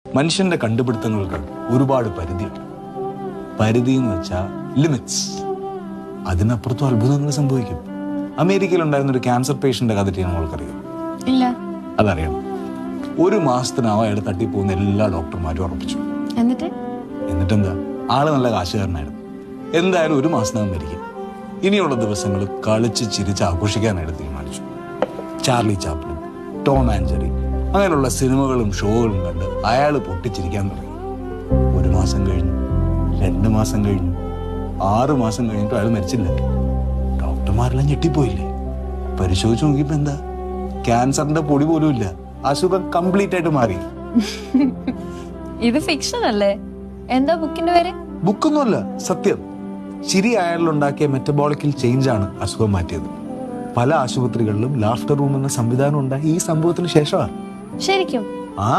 മനുഷ്യന്റെ കണ്ടുപിടുത്തങ്ങൾക്ക് ഒരുപാട് പരിധിയുണ്ട്. പരിധി എന്ന് വെച്ചാൽ ലിമിറ്റ്സ്. അതിനപ്പുറത്തും അത്ഭുതങ്ങൾ സംഭവിക്കും. അമേരിക്കയിൽ ഉണ്ടായിരുന്ന ഒരു ക്യാൻസർ പേഷ്യന്റെ കഥ നമ്മൾക്കറിയാം. ഇല്ല. അതറിയണം. 1 മാസത്തിനകം അയാൾ തട്ടിപ്പോകുന്ന എല്ലാ ഡോക്ടർമാരും ഉറപ്പിച്ചു. എന്നിട്ടെന്താ, ആള് നല്ല കാശുകാരനായിരുന്നു. എന്തായാലും 1 മാസത്തിനകം മരിക്കും. ഇനിയുള്ള ദിവസങ്ങൾ കളിച്ച് ചിരിച്ച് ആഘോഷിക്കാനായിട്ട് തീരുമാനിച്ചു. Charlie Chaplin, Tom and Jerry അങ്ങനെയുള്ള സിനിമകളും ഷോകളും കണ്ട് അയാൾ പൊട്ടിച്ചിരിക്കാൻ തുടങ്ങി. 1 മാസം കഴിഞ്ഞു, 2 മാസം കഴിഞ്ഞു, 6 മാസം കഴിഞ്ഞിട്ട് അയാൾ മരിച്ചില്ല. ഡോക്ടർമാരെല്ലാം ഞെട്ടിപ്പോയില്ലേ? പരിശോധിച്ച് നോക്കിയപ്പോ എന്താ, ക്യാൻസറിന്റെ പൊടി പോലും ഇല്ല. അസുഖം കംപ്ലീറ്റ് ആയിട്ട് മാറി. ഇത് ഫിക്ഷൻ അല്ലേ? എന്താ ബുക്കിന്റെ പേര്? ബുക്കൊന്നുമല്ല, സത്യം. ചിരി അയാളിലുണ്ടാക്കിയ മെറ്റബോളിക്കൽ ചേഞ്ച് ആണ് അസുഖം മാറ്റിയത്. പല ആശുപത്രികളിലും ലാഫ്റ്റർ റൂം എന്ന സംവിധാനം ഉണ്ടായി ഈ സംഭവത്തിന് ശേഷമാണ്. ശരിക്കും? ആ